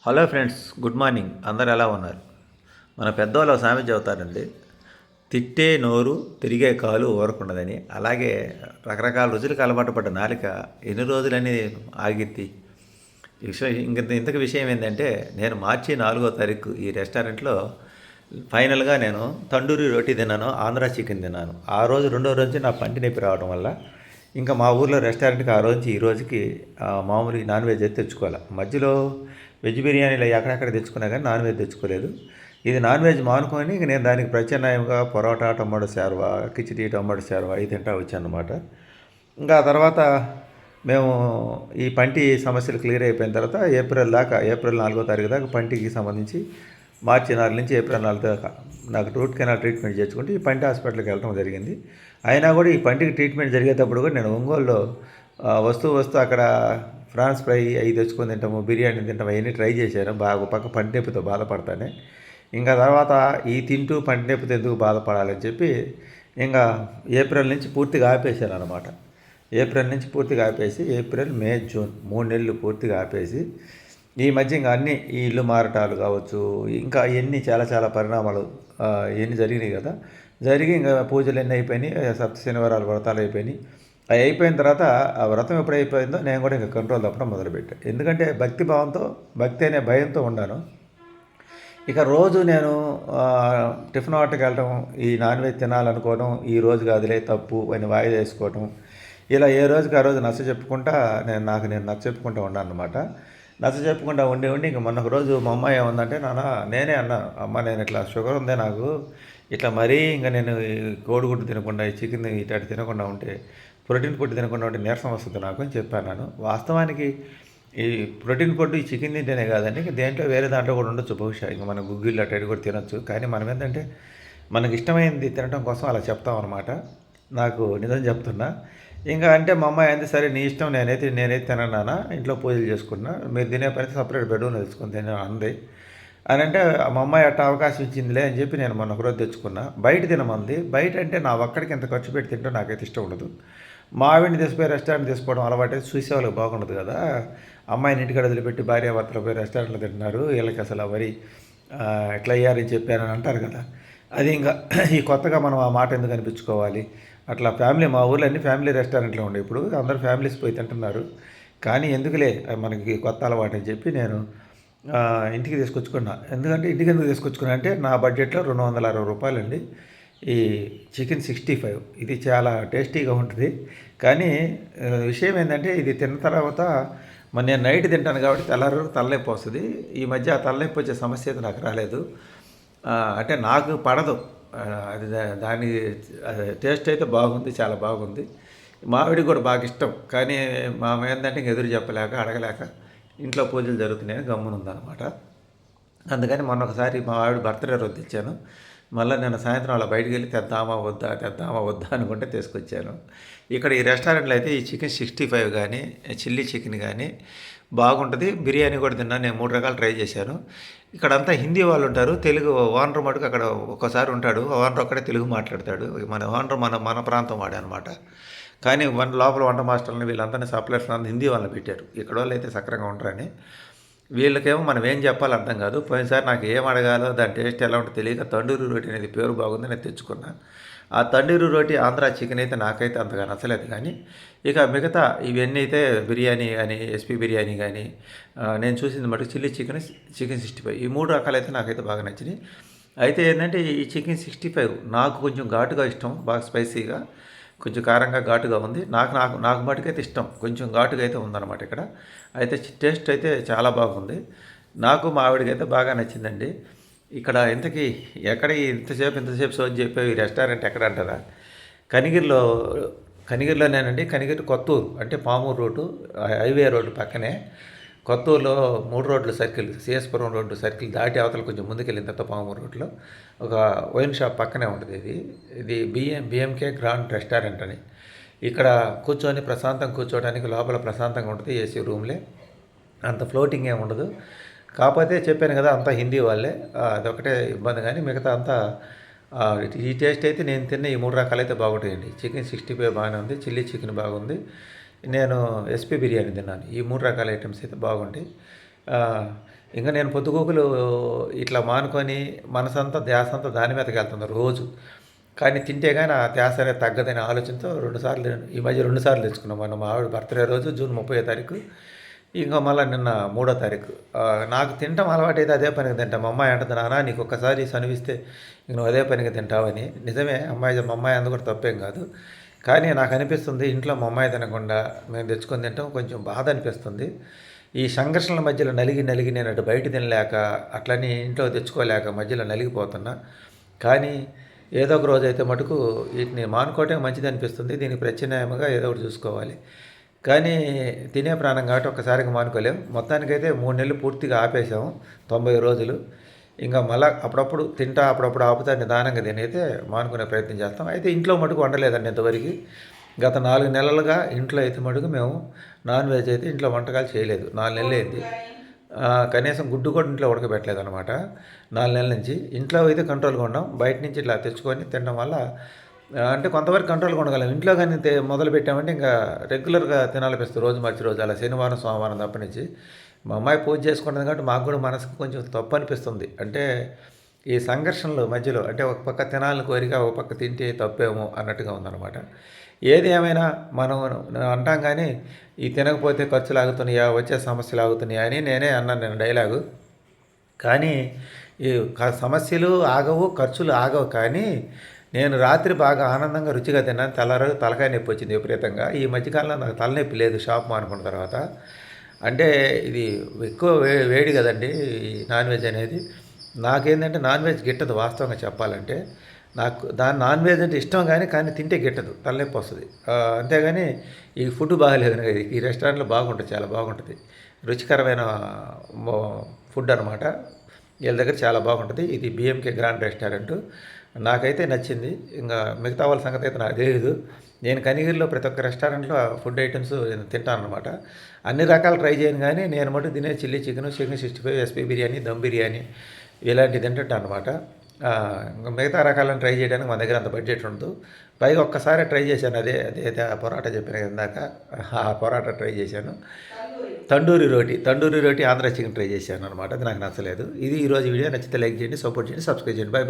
Hello friends, good morning. అందరు ఎలా ఉన్నారు? మన పెద్దవాళ్ళు ఒక సామెత చెబుతారండి, తిట్టే నోరు తిరిగే కాలు ఊరకుండదని. అలాగే రకరకాల రుచులకు అలవాటు పడ్డ నాలిక ఎన్ని రోజులని ఆగిద్ది. ఈ విషయం ఇంతకు విషయం ఏంటంటే, నేను మార్చి 4వ తారీఖు ఈ రెస్టారెంట్లో ఫైనల్గా నేను తండూరి రోటీ తిన్నాను, ఆంధ్రా చికెన్ తిన్నాను. ఆ రోజు రెండో రోజు నా పంటి నొప్పి రావడం వల్ల ఇంకా మా ఊర్లో రెస్టారెంట్కి ఆ రోజు ఈ రోజుకి మామూలు నాన్ వెజ్ అయితే తెచ్చుకోవాలి. మధ్యలో వెజ్ బిర్యానీలు ఎక్కడెక్కడ తెచ్చుకున్నా కానీ నాన్ వెజ్ తెచ్చుకోలేదు. ఇది నాన్ వెజ్ మానుకొని ఇంక నేను దానికి ప్రత్యామ్నాయంగా పొరోటా, టమాటో శార్వా, కిచిడి, టమాటో శార్వా ఇది తింటా వచ్చానమాట. ఇంకా ఆ తర్వాత మేము ఈ పంటి సమస్యలు క్లియర్ అయిపోయిన తర్వాత ఏప్రిల్ 4వ తారీఖు దాకా పంటికి సంబంధించి మార్చి 4 నుంచి ఏప్రిల్ 4 దాకా నాకు రూట్ కెనాల్ ట్రీట్మెంట్ చేసుకుంటే ఈ పంటి హాస్పిటల్కి వెళ్ళడం జరిగింది. అయినా కూడా ఈ పంటికి ట్రీట్మెంట్ జరిగేటప్పుడు కూడా నేను ఒంగోలులో వస్తూ అక్కడ ఫ్రాన్స్ ఫ్రై అవి తెచ్చుకొని తింటాము, బిర్యానీ తింటాము, అవన్నీ ట్రై చేశాను. బాగా పక్క పంటి నొప్పితో బాధపడతానే. ఇంకా తర్వాత ఈ తింటూ పంటి నొప్పితో ఎందుకు బాధపడాలని చెప్పి ఇంకా ఏప్రిల్ నుంచి పూర్తిగా ఆపేశాను అనమాట. ఏప్రిల్ నుంచి పూర్తిగా ఆపేసి ఏప్రిల్, మే, జూన్ 3 నెలలు పూర్తిగా ఆపేసి ఈ మధ్య ఇంకా అన్నీ ఈ ఇల్లు మారటాలు కావచ్చు, ఇంకా ఇవన్నీ చాలా చాలా పరిణామాలు ఇవన్నీ జరిగినాయి కదా. జరిగి ఇంకా పూజలు ఎన్ని అయిపోయినాయి, సప్త శనివారాలు వ్రతాలు అయిపోయినాయి. అవి అయిపోయిన తర్వాత ఆ వ్రతం ఎప్పుడు అయిపోయిందో నేను కూడా ఇంకా కంట్రోల్ తప్పడం మొదలుపెట్టాను. ఎందుకంటే భక్తి అనే భయంతో ఉన్నాను. ఇక రోజు నేను టిఫిన్ హోటల్కి వెళ్ళటం, ఈ నాన్ వెజ్ తినాలనుకోవడం, ఈ రోజు కాదులే తప్పు అని వాయిదా వేసుకోవటం, ఇలా ఏ రోజుకి ఆ రోజు నచ్చ చెప్పుకుంటా నేను నచ్చ చెప్పుకుంటూ ఉన్నాను అనమాట. నచ్చ చెప్పుకుంటా ఉండి ఇంక మొన్న ఒక రోజు మా అమ్మాయి ఏమందంటే, నాన్న నేనే అన్నాను, అమ్మ నేను ఇట్లా షుగర్ ఉంది నాకు, ఇట్లా మరీ ఇంకా నేను కోడిగుడ్డు తినకుండా ఈ చికెన్ ఇట్లాంటి తినకుండా ఉంటే, ప్రోటీన్ ఫుడ్ తినకుండా ఉంటే నీరసం వస్తుంది నాకు అని చెప్పాను నేను. వాస్తవానికి ఈ ప్రోటీన్ ఫుడ్ ఈ చికెన్ తింటేనే కాదండి, ఇంకా దేంట్లో వేరే దాంట్లో కూడా ఉండొచ్చు బహుశా. ఇంకా మన గుగ్గిళ్ళు అటు కూడా తినొచ్చు. కానీ మనం ఏంటంటే మనకి ఇష్టమైనది తినడం కోసం అలా చెప్తాం అనమాట. నాకు నిజం చెప్తున్నా. ఇంకా అంటే మా అమ్మాయి అంది, సరే నీ ఇష్టం, నేనైతే తినన్నానా, ఇంట్లో పూజలు చేసుకున్నా, మీరు తినే పని సపరేట్ బెడ్రూమ్ తెలుసుకుని తిన అంది. అని అంటే మా అమ్మాయి అట్ట అవకాశం ఇచ్చిందిలే అని చెప్పి నేను మొన్న ఒకరోజు తెచ్చుకున్నా. బయట తినమంది. బయట అంటే నా ఒక్కడికి ఇంత ఖర్చు పెట్టి తింటే నాకైతే ఇష్టం ఉండదు. మా ఆవిడని తీసిపోయి రెస్టారెంట్ తీసుకోవడం అలవాటు చూసే వాళ్ళకి బాగుండదు కదా. అమ్మాయిని ఇంటికి వదిలిపెట్టి భార్యాభర్తలు పోయి రెస్టారెంట్లో తింటున్నారు, వీళ్ళకి అసలు మరి ఎట్లా అయ్యారని చెప్పారని అంటారు కదా. అది ఇంకా ఈ కొత్తగా మనం ఆ మాట ఎందుకు అనిపించుకోవాలి. అట్లా మా ఊర్లో అన్ని ఫ్యామిలీ రెస్టారెంట్లు ఉండే, ఇప్పుడు అందరూ ఫ్యామిలీస్ పోయి తింటున్నారు. కానీ ఎందుకులే మనకి కొత్త అలవాటు అని చెప్పి నేను ఇంటికి తీసుకొచ్చుకున్నా. ఇంటికి ఎందుకు తీసుకొచ్చుకున్నా అంటే నా బడ్జెట్లో రూ. 260 అండి ఈ చికెన్ 65. ఇది చాలా టేస్టీగా ఉంటుంది. కానీ విషయం ఏంటంటే ఇది తిన్న తర్వాత మరి నేను నైట్ తింటాను కాబట్టి తలనొప్పి వస్తుంది. ఈ మధ్య ఆ తలనొప్పి వచ్చే సమస్య అయితే నాకు రాలేదు. అంటే నాకు పడదు అది. దాని టేస్ట్ అయితే బాగుంది, చాలా బాగుంది. మావిడికి కూడా బాగా ఇష్టం. కానీ మా ఏంటంటే ఇంక ఎదురు చెప్పలేక అడగలేక ఇంట్లో పూజలు జరుగుతున్నాయని గమ్మునుందనమాట. అందుకని మొన్న ఒకసారి మా ఆవిడ బర్త్డే రోజు తెచ్చాను. మళ్ళీ నేను సాయంత్రం అలా బయటికి వెళ్ళి తెద్దామా వద్దా అనుకుంటే తీసుకొచ్చాను. ఇక్కడ ఈ రెస్టారెంట్లో అయితే ఈ చికెన్ 65 కానీ, చిల్లీ చికెన్ కానీ బాగుంటుంది. బిర్యానీ కూడా తిన్నాను. నేను 3 రకాలు ట్రై చేశాను. ఇక్కడంతా హిందీ వాళ్ళు ఉంటారు. తెలుగు ఓనర్ మటుకు అక్కడ ఒక్కసారి ఉంటాడు. ఓనర్ ఒక్కడే తెలుగు మాట్లాడతాడు. మన ఓనర్ మన ప్రాంతం వాడే అనమాట. కానీ లోపల వంట మాస్టర్ని వీళ్ళంతా సప్లైర్స్ అంతా హిందీ వాళ్ళని పెట్టారు. ఇక్కడ వాళ్ళు అయితే సక్రంగా ఉంటారని. వీళ్ళకేమో మనం ఏం చెప్పాలో అర్థం కాదు. పోయినసారి నాకు ఏం అడగాలో దాని టేస్ట్ ఎలా ఉంటుందో తెలియక తండూరి రోటీ అనేది పేరు బాగుంది నేను తెచ్చుకున్నాను. ఆ తండూరి రోటీ ఆంధ్రా చికెన్ అయితే నాకైతే అంతగా నచ్చలేదు. కానీ ఇక మిగతా ఇవన్నీ అయితే బిర్యానీ కానీ, ఎస్పీ బిర్యానీ కానీ, నేను చూసింది మటుకు చికెన్ 65 ఈ 3 రకాలైతే నాకైతే బాగా నచ్చినాయి. అయితే ఏంటంటే ఈ చికెన్ 65 నాకు కొంచెం ఘాటుగా ఇష్టం, బాగా స్పైసీగా, కొంచెం కారంగా ఘాటుగా ఉంది. నాకు మటుకైతే ఇష్టం, కొంచెం ఘాటుగా అయితే ఉందన్నమాట ఇక్కడ. అయితే టేస్ట్ అయితే చాలా బాగుంది. నాకు మా ఆవిడకైతే బాగా నచ్చిందండి. ఇక్కడ ఇంతకీ ఎక్కడ ఇంతసేపు సోది చెప్పే ఈ రెస్టారెంట్ ఎక్కడ అంటారా? కనిగిరిలో కనిగిరిలోనేనండి. కనిగిరి కొత్తూరు అంటే పామూరు రోడ్డు, హైవే రోడ్డు పక్కనే. కొత్తూరులో 3 రోడ్ల సర్కిల్, సిఎస్పురం రోడ్డు సర్కిల్ దాటి అవతల కొంచెం ముందుకెళ్ళిన తర్వాత పామూరు రోడ్లో ఒక వైన్ షాప్ పక్కనే ఉంటుంది. ఇది బిఎంకే గ్రాండ్ రెస్టారెంట్ అని. ఇక్కడ కూర్చొని ప్రశాంతంగా కూర్చోవడానికి లోపల ప్రశాంతంగా ఉంటుంది. ఏసీ రూమ్లే, అంత ఫ్లోటింగ్ ఏమి ఉండదు. కాకపోతే చెప్పాను కదా అంతా హిందీ వాళ్ళే, అదొకటే ఇబ్బంది. కానీ మిగతా అంతా ఈ టేస్ట్ అయితే నేను తిన్న ఈ 3 రకాలు అయితే బాగుంటాయండి. చికెన్ 65 బాగానే ఉంది, చిల్లీ చికెన్ బాగుంది, నేను ఎస్పీ బిర్యానీ తిన్నాను. ఈ 3 రకాల ఐటమ్స్ అయితే బాగుంటాయి. ఇంకా నేను పొద్దుగూకులు ఇట్లా మానుకొని మనసంతా ధ్యాసంతా దాని మీదకి వెళ్తుంది రోజు. కానీ తింటే కానీ ఆ ధ్యాస అనేది తగ్గదనే ఆలోచనతో 2 సార్లు ఈ మధ్య 2 సార్లు తెచ్చుకున్నాం. మొన్న మా ఆవిడ బర్త్‌డే రోజు జూన్ 30వ తారీఖు. ఇంకా మళ్ళా నిన్న 3వ తారీఖు. నాకు తినటం అలవాటైతే అదే పనిగా తింటా. మా అమ్మాయి అంటది, "నాన్న నీకు ఒక్కసారి సనువిస్తే నువ్వు అదే పనిగా తింటావని." నిజమే, మా అమ్మాయి అందు కూడా తప్పేం కాదు. కానీ నాకు అనిపిస్తుంది ఇంట్లో మా అమ్మాయి తినకుండా మేము తెచ్చుకొని తింటాం కొంచెం బాధ అనిపిస్తుంది. ఈ సంఘర్షణల మధ్యలో నలిగి నలిగి నేను అటు బయట తినలేక అట్లని ఇంట్లో తెచ్చుకోలేక మధ్యలో నలిగిపోతున్నా. కానీ ఏదో ఒక రోజు అయితే మటుకు వీటిని మానుకోవటం మంచిది అనిపిస్తుంది. దీనికి ప్రత్యామ్నాయంగా ఏదో ఒకటి చూసుకోవాలి. కానీ తినే ప్రాణం కాబట్టి ఒక్కసారిగా మానుకోలేం. మొత్తానికైతే 3 నెలలు పూర్తిగా ఆపేసాము, 90 రోజులు. ఇంకా మళ్ళా అప్పుడప్పుడు తింటా, అప్పుడప్పుడు ఆపుతా నిదానంగా తినైతే మానుకునే ప్రయత్నం చేస్తాం. అయితే ఇంట్లో మటుకు వండలేదండి ఇంతవరకు. గత 4 నెలలుగా ఇంట్లో అయితే మటుకు మేము నాన్ వెజ్ అయితే ఇంట్లో వంటకాలు చేయలేదు. 4 నెలలు అయింది. కనీసం గుడ్డు కూడా ఇంట్లో ఉడకబెట్టలేదనమాట 4 నెలల నుంచి. ఇంట్లో అయితే కంట్రోల్గా ఉన్నాం. బయట నుంచి ఇట్లా తెచ్చుకొని తినడం వల్ల అంటే కొంతవరకు కంట్రోల్గా ఉండగలం. ఇంట్లో కానీ మొదలు పెట్టామంటే ఇంకా రెగ్యులర్గా తినాలనిపిస్తుంది, రోజు మార్చి రోజు అలా శనివారం సోమవారం తప్పనించి. మా అమ్మాయి పూజ చేసుకుంటుంది కాబట్టి మాకు కూడా మనసుకు కొంచెం తప్పు అనిపిస్తుంది. అంటే ఈ సంఘర్షణలు మధ్యలో అంటే ఒక పక్క తినాలని కోరిక, ఒక పక్క తింటే తప్పేమో అన్నట్టుగా ఉందన్నమాట. ఏది ఏమైనా మనం అంటాం కానీ ఈ తినకపోతే ఖర్చులు ఆగుతున్నాయా, వచ్చే సమస్యలు ఆగుతున్నాయా అని నేనే అన్నాను నేను డైలాగు. కానీ ఈ సమస్యలు ఆగవు, ఖర్చులు ఆగవు. కానీ నేను రాత్రి బాగా ఆనందంగా రుచిగా తిన్నాను. తెల్లారి తలకాయ నొప్పి వచ్చింది విపరీతంగా. ఈ మధ్యకాలంలో నాకు తలనొప్పి లేదు షాప్ మానుకున్న తర్వాత. అంటే ఇది ఎక్కువ వేడి కదండి ఈ నాన్ వెజ్ అనేది. నాకేంటంటే నాన్ వెజ్ గిట్టదు వాస్తవంగా చెప్పాలంటే. నాకు నాన్ వెజ్ అంటే ఇష్టం కానీ తింటే గిట్టదు, తలనొప్పి వస్తుంది. అంతేగాని ఈ ఫుడ్ బాగాలేదు. ఈ రెస్టారెంట్లో బాగుంటుంది, చాలా బాగుంటుంది, రుచికరమైన ఫుడ్ అనమాట. వీళ్ళ దగ్గర చాలా బాగుంటుంది. ఇది బిఎంకే గ్రాండ్ రెస్టారెంట్. నాకైతే నచ్చింది. ఇంకా మిగతా వాళ్ళ సంగతి అయితే నాకు తెలియదు. నేను కనిగిరిలో ప్రతి ఒక్క రెస్టారెంట్లో ఫుడ్ ఐటమ్స్ తింటాను అనమాట. అన్ని రకాలు ట్రై చేయను కానీ నేను మటు తినే chilli chicken, chicken 65, SP biryani, dum biryani ఇలాంటివి తింటుంటాను అనమాట. ఇంకా మిగతా రకాలను ట్రై చేయడానికి మన దగ్గర అంత బడ్జెట్ ఉండదు. పైగా ఒక్కసారి ట్రై చేశాను, అదే పొరాటా చెప్పాను ఇందాక, ఆ పొరాటా ట్రై చేశాను. తండూరి రోటీ ఆంధ్ర చికెన్ ట్రై చేశాను అనమాట. అది నాకు నచ్చలేదు. ఇది ఈరోజు వీడియో. నచ్చితే లైక్ చేయండి, సపోర్ట్ చేయండి, సబ్స్క్రైబ్ చేయండి. By by.